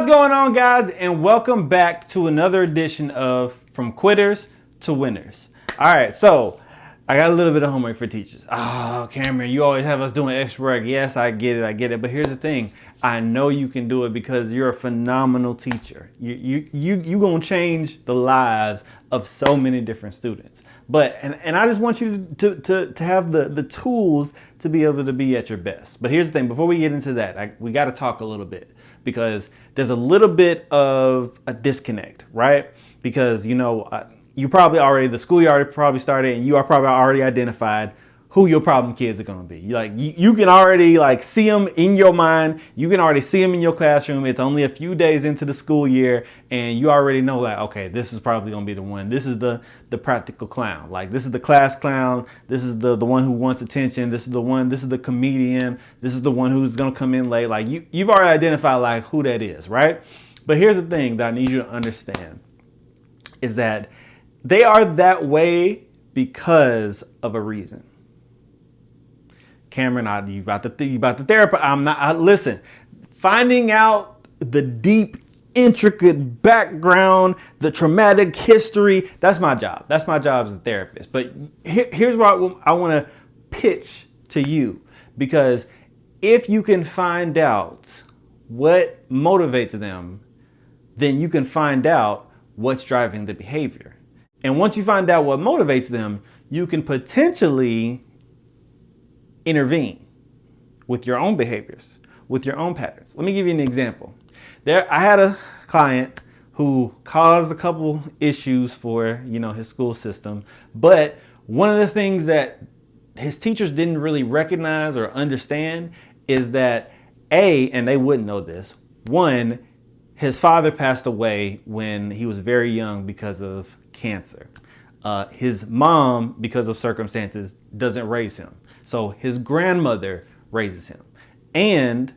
What's going on, guys, and welcome back to another edition of From Quitters to Winners. All right, so I got a little bit of homework for teachers. Oh, Cameron, you always have us doing extra work. Yes, I get it. But here's the thing. I know you can do it because you're a phenomenal teacher. You gonna change the lives of so many different students. But and I just want you to have the tools to be able to be at your best. But here's the thing. Before we get into that, we got to talk a little bit because there's a little bit of a disconnect, right? Because you probably already, the school year already probably started, and you are probably already identified who your problem kids are going to be. You can already see them in your mind. You can already see them in your classroom. It's only a few days into the school year, and you already know okay, this is probably going to be the one. This is the practical clown. This is the class clown. This is the one who wants attention. This is the one. This is the comedian. This is the one who's going to come in late. You've already identified who that is, right? But here's the thing that I need you to understand is that they are that way because of a reason. Cameron, you about the therapist. I'm not. Listen, finding out the deep, intricate background, the traumatic history, that's my job. That's my job as a therapist. But here's what I want to pitch to you. Because if you can find out what motivates them, then you can find out what's driving the behavior. And once you find out what motivates them, you can potentially intervene with your own behaviors, with your own patterns. Let me give you an example. I had a client who caused a couple issues for, his school system. But one of the things that his teachers didn't really recognize or understand is that and they wouldn't know this, one, his father passed away when he was very young because of cancer. His mom, because of circumstances, doesn't raise him. So his grandmother raises him. And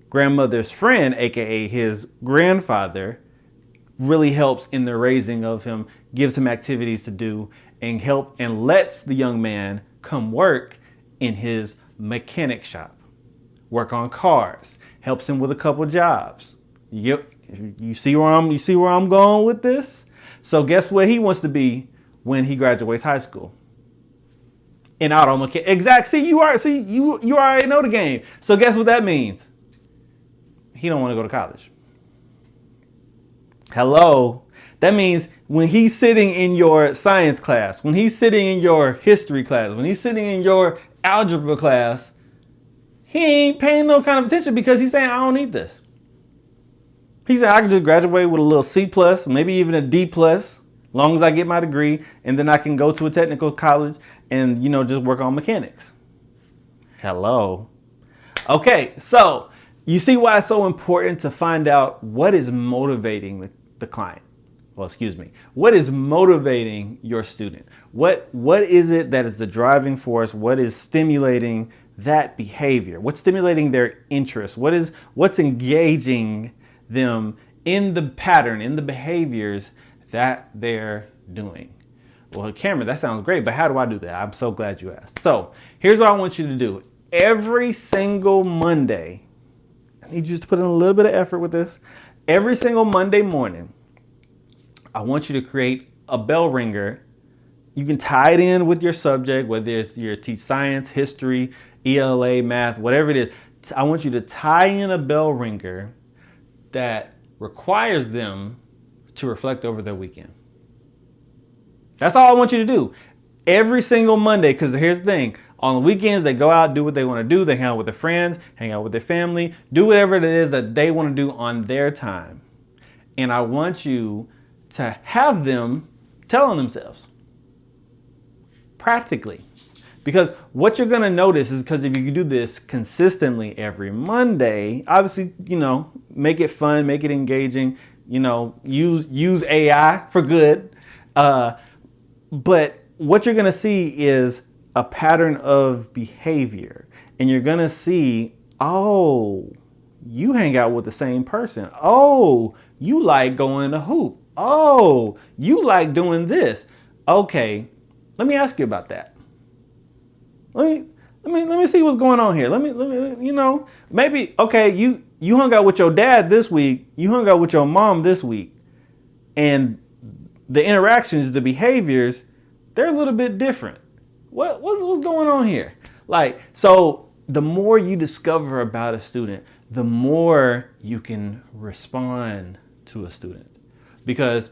grandmother's friend, aka his grandfather, really helps in the raising of him, gives him activities to do, and lets the young man come work in his mechanic shop, work on cars, helps him with a couple jobs. You see where I'm going with this? So guess what he wants to be when he graduates high school? In auto mechanic. Exact. You already know the game. So guess what that means? He don't want to go to college. Hello. That means when he's sitting in your science class, when he's sitting in your history class, when he's sitting in your algebra class, he ain't paying no kind of attention because he's saying, I don't need this. He said, I can just graduate with a little C+, maybe even a D+, as long as I get my degree, and then I can go to a technical college and, just work on mechanics. Hello. Okay, so you see why it's so important to find out what is motivating the client. What is motivating your student? What is it that is the driving force? What is stimulating that behavior? What's stimulating their interest? What's engaging them in the pattern, in the behaviors that they're doing? Well, Cameron, that sounds great, but how do I do that? I'm so glad you asked. So here's what I want you to do. Every single Monday, I need you to put in a little bit of effort with this. Every single Monday morning, I want you to create a bell ringer. You can tie it in with your subject, whether it's your teach science, history, ELA, math, whatever it is. I want you to tie in a bell ringer that requires them to reflect over their weekend. That's all I want you to do. Every single Monday, because here's the thing. On the weekends, they go out, do what they want to do. They hang out with their friends, hang out with their family, do whatever it is that they want to do on their time. And I want you to have them telling themselves practically. Because what you're going to notice is because if you do this consistently every Monday, obviously, make it fun, make it engaging, use AI for good. But what you're going to see is a pattern of behavior. And you're going to see, oh, you hang out with the same person. Oh, you like going to hoop. Oh, you like doing this. Okay, let me ask you about that. Let me see what's going on here. Let me maybe, okay, you hung out with your dad this week, you hung out with your mom this week, and the interactions, the behaviors, they're a little bit different. What's going on here? Like, so the more you discover about a student, the more you can respond to a student. Because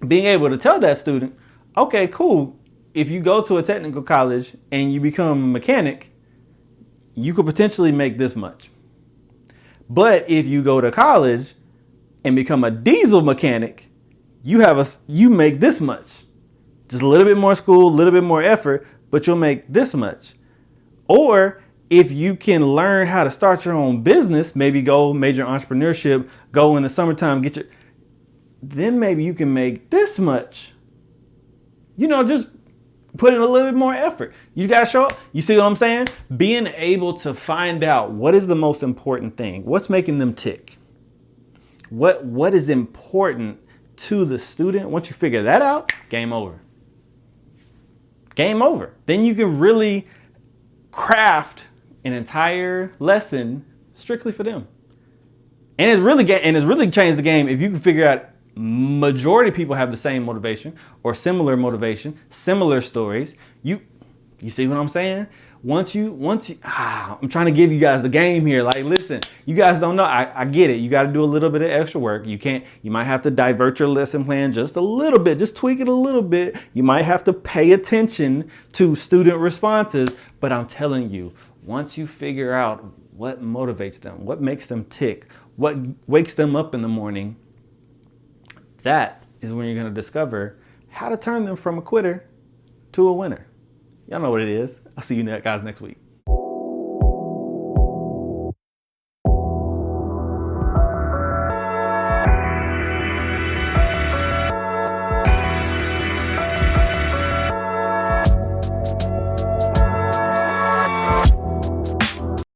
being able to tell that student, okay, cool, if you go to a technical college and you become a mechanic, you could potentially make this much. But if you go to college and become a diesel mechanic, you make this much. Just a little bit more school, a little bit more effort, but you'll make this much. Or if you can learn how to start your own business, maybe go major entrepreneurship, go in the summertime, then maybe you can make this much. Just put in a little bit more effort. You got to show up. You see what I'm saying? Being able to find out what is the most important thing. What's making them tick? What is important to the student? Once you figure that out, game over. Game over. Then you can really craft an entire lesson strictly for them. And it's really changed the game if you can figure out majority of people have the same motivation or similar motivation, similar stories. You see what I'm saying? Once you, I'm trying to give you guys the game here. Like, listen, you guys don't know. I get it. You got to do a little bit of extra work. You might have to divert your lesson plan just a little bit, just tweak it a little bit. You might have to pay attention to student responses, but I'm telling you, once you figure out what motivates them, what makes them tick, what wakes them up in the morning, that is when you're going to discover how to turn them from a quitter to a winner. Y'all know what it is. I'll see you guys next week.